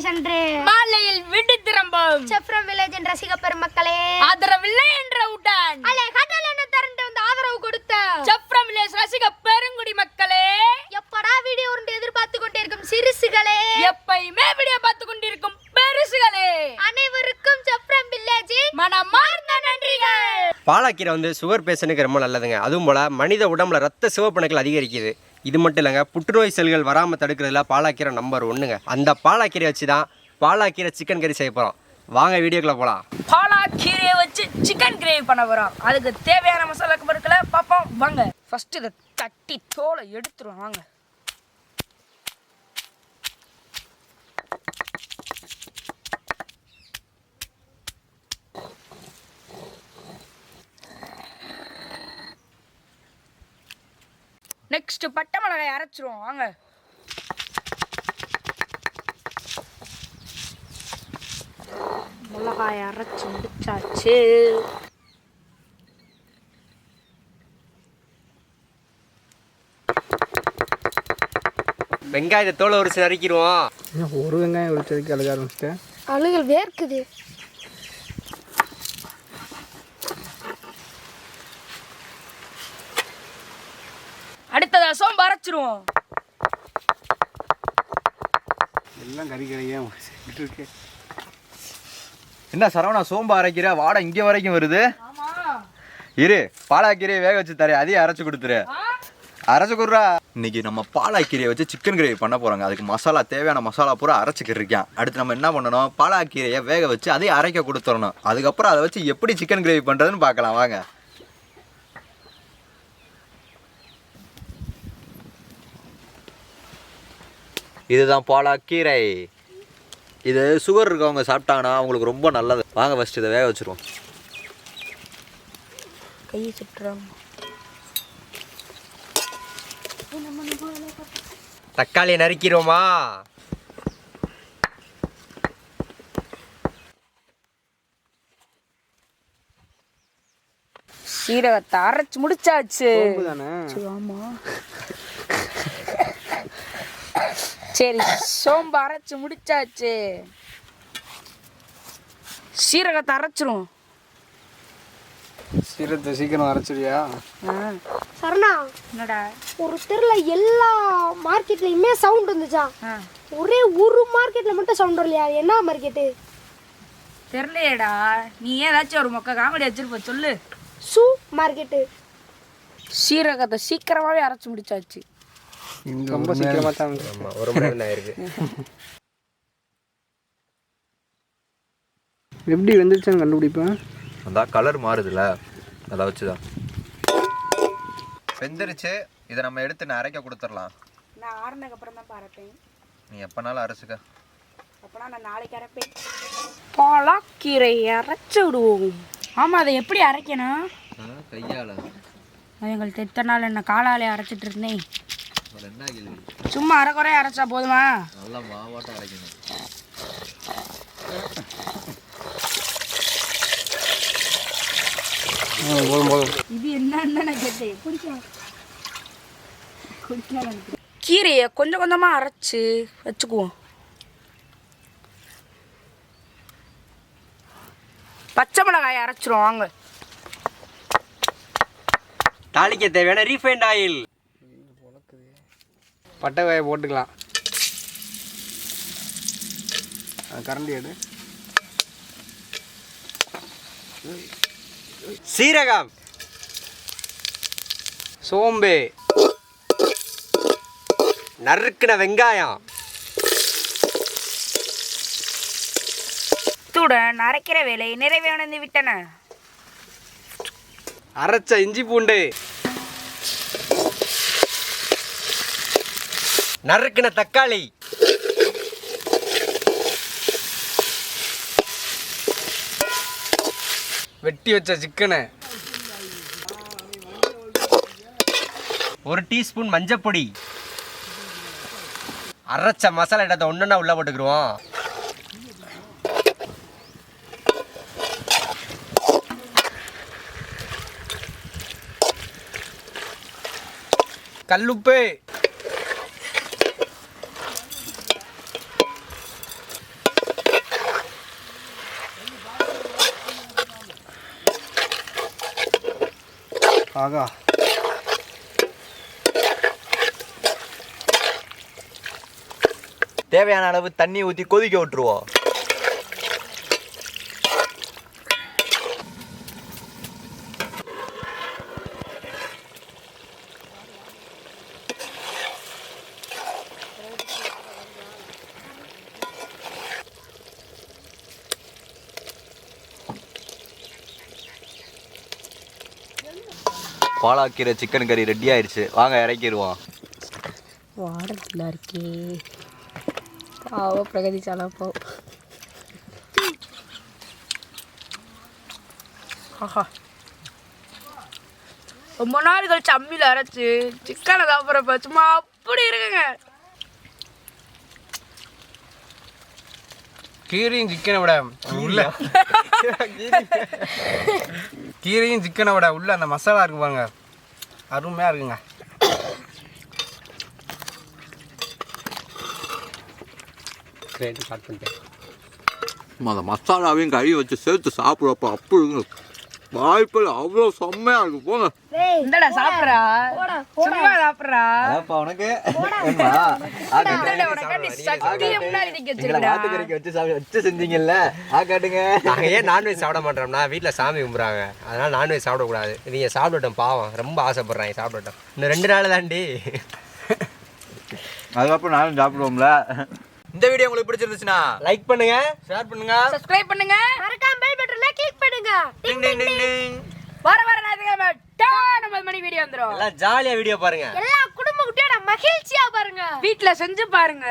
சென்று மாலையில் விட்டு திரும்பும் செப்ரம் வில்லேஜின் ரசிக பெருமக்களே, ஆதரவில்லை என்ற உடன் கடல் என்ன திரண்டு வந்து ஆதரவு கொடுத்த செப்ரம் வில்லேஜ் ரசிக பெருங்குடி மக்களே, எப்படா வீடியோ உண்டு எதிர்பார்த்து கொண்டிருக்கும் சிறுசுகளே, எப்பயுமே வீடியோ பார்த்து கொண்டிருக்கும் பெருசுகளே, அனைவருக்கும் செப்ரம் வில்லேஜின் மனமார்ந்த நன்றிகள். பாலாக்கீரை வந்து சுகர் பேஷண்ட்டுக்கு ரொம்ப நல்லதுங்க. அதுவும் போல் மனித உடம்புல ரத்த சிவப்பணுக்கள் அதிகரிக்குது. இது மட்டும் இல்லைங்க, புற்றுநோய் செல்கள் வராமல் தடுக்கிறதுல பாலாக்கீரை நம்பர் 1ங்க. அந்த பாலாக்கீரை வச்சு தான் பாலாக்கீரை சிக்கன் கறி செய்ய போகிறோம். வாங்க வீடியோக்குள்ளே போகலாம். பாலாக்கீரையை வச்சு சிக்கன் கிரேவி பண்ண போகிறோம். அதுக்கு தேவையான மசாலா பொருட்களை பார்ப்போம் வாங்க. ஃபர்ஸ்ட் இதை தட்டி தோலை எடுத்துருவோம் வாங்க. நெக்ஸ்ட் பட்டை மிளகாய் அரைச்சிருவோம் வாங்க. மிளகாய் அரைச்சி முடிச்சாச்சு. வெங்காயத்தை தோலை உரிச்சு நறுக்கிடுவோம். ஒரு வெங்காயம் உரிச்சதுக்கு அழுக ஆரம்பிச்சிட்டேன். அழுகல் வேர்க்குது. அடுத்ததா சோம்பு அரைச்சிருவோம். எல்லாம் கறி கறியாக இருக்கு. என்ன சரவணா சோம்பு அரைக்கிற வாடை இங்கே வரைக்கும் வருது? இரு, பாலாக்கீரையை வேக வச்சு தரேன், அதையும் அரைச்சி கொடுத்துரு. அரைச்சி கொடுறா. இன்னைக்கு நம்ம பாலாக்கீரையை வச்சு சிக்கன் கிரேவி பண்ண போகிறாங்க. அதுக்கு மசாலா தேவையான மசாலா பூரா அரைச்சிக்கிட்டு இருக்கேன். அடுத்து நம்ம என்ன பண்ணணும், பாலாக்கீரையை வேக வச்சு அதையும் அரைக்க கொடுத்துடணும். அதுக்கப்புறம் அதை வச்சு எப்படி சிக்கன் கிரேவி பண்ணுறதுன்னு பார்க்கலாம் வாங்க. இதுதான் பாலாக்கீரை. இது சுகர் இருக்கவங்க சாப்பிட்டாங்கன்னா அவங்களுக்கு ரொம்ப நல்லது. வாங்க ஃபஸ்ட்டு இதை வேக வச்சுருவோம். கையை சுட்டுறோம். தக்காளியை நறுக்கிடுவோமா. சீரகத்தை அரைச்சி முடிச்சாச்சு. தானே? ஆமா சரி, சோம்பு அரைச்சி முடிச்சாச்சு. சீரகத்தை அரைச்சிரும். சீரகத்தை சீக்கிரம் அரைச்சிடுவியா? சரணா, என்னடா ஒரு தெருல எல்லா மார்க்கெட்லயுமே சவுண்ட் வந்துச்சா? ஒரே ஒரு மார்க்கெட்ல மட்டும் சவுண்ட் வரலையா? என்ன மார்க்கெட்டு தெரியலையேடா. நீ ஏதாச்சும் ஒரு மொக்க காமெடி வச்சிருப்ப சொல்லு. Shoe market. சீரகத்தை சீக்கிரமாவே அரைச்சி முடிச்சாச்சு. ரொம்ப சீக்கிரமாக தான். ஆமாம், ஒரு மணி நேரம் ஆயிருக்கு. எப்படி வெந்துருச்சுன்னு கண்டுபிடிப்பேன். அந்த கலர் மாறுதுல்ல, அதை வச்சு தான் வெந்துருச்சு. இதை நம்ம எடுத்து நான் அரைக்க கொடுத்துடலாம். நான் ஆறுனதுக்கு அப்புறம் தான் அரைப்பேன். நீ எப்போனாலும் அரைச்சிக்க. அப்போனா நான் நாளைக்கு அரைப்பேன். பாலாக்கீரை அரைச்சி விடுவோம். ஆமாம், அதை எப்படி அரைக்கணும்? கையால். அது எங்களுக்கு எத்தனை நாள் என்ன காலாலே அரைச்சிட்டு இருந்தேன். என்ன கேள்வி? சும்மா அரைக்குறைய அரைச்சா போதுமா? நல்லா மாவாட்டம் அரைக்கணும். இது என்னன்னு கேட்டேன். கீரையை கொஞ்சம் கொஞ்சமாக அரைச்சி வச்சுக்குவோம். பச்சை மிளகாயை அரைச்சிரும் வாங்க. தாளிக்க தேவையான ரீஃபைண்ட் ஆயில். பட்டை காயை போட்டுக்கலாம். கரண்டி எடு. சீரகம், சோம்பு, நறுக்கின வெங்காயம், இத்துடன் அரைக்கிற வேலை நிறைவடைந்து விட்டன. அரைச்ச இஞ்சி பூண்டு, நறுக்கின தக்காளி, வெட்டி வச்ச சிக்கனை, 1 டீஸ்பூன் மஞ்சப்பொடி, அரைச்ச மசாலா இடத்தை ஒன்றுன்னா உள்ள போட்டுக்கிடுவோம். கல்லுப்பு, ஆகா தேவையான அளவு தண்ணி ஊற்றி கொதிக்க விட்டுருவோம். பாலாக்கீரை சிக்கன் கறி ரெடி ஆயிடுச்சு. வாங்க இறக்கிடுவோம். வாடத்தில் இருக்கே பாவ பிரகதி சாலப்போ. ஆஹா, ரொம்ப நாள் கழிச்சு அம்மியில் அரைச்சி சிக்கனை சாப்பிட்றப்ப சும்மா அப்படி இருக்குங்க. கீரையும் சிக்கனை விட உள்ள கீரையும் சிக்கனை விட உள்ள அந்த மசாலா இருக்கு பாருங்க, அருமையாக இருக்குங்க. அந்த மசாலாவையும் கறி வச்சு சேர்த்து சாப்பிட்றப்ப அப்படி வாய்ப்பில் அவ்வளோ செம்மையாக இருக்கு. போங்க இந்தடா சாப்பிட்றா, சும்மா சாப்பிட்றா. உனக்கு வாத்துக்கறிக்கு வச்சு செஞ்சீங்கல்ல, காட்டுங்க. நாங்கள் ஏன் நான்வெஜ் சாப்பிட மாட்டோம்னா வீட்டில் சாமி கும்பிட்றாங்க, அதனால் நான்வெஜ் சாப்பிடக்கூடாது. நீங்கள் சாப்பிடட்டும், பாவம் ரொம்ப ஆசைப்படுறாங்க, சாப்பிடட்டும். இன்னும் 2 நாள் தாண்டி. அதுக்கப்புறம் நானும் சாப்பிடுவோம்ல. இந்த வீடியோ உங்களுக்கு பிடிச்சிருந்துச்சுன்னா லைக் பண்ணுங்க, ஷேர் பண்ணுங்க, சப்ஸ்கிரைப் பண்ணுங்க, மறக்காம பெல் பட்டனை கிளிக் பண்ணுங்க. வர ஞாயிற்றுக்கிழமை 9 மணி வீடியோ வந்துடும். எல்லாம் ஜாலியாக வீடியோ பாருங்க. எல்லா குடும்ப குட்டியோட மகிழ்ச்சியா பாருங்க. வீட்டில் செஞ்சு பாருங்க.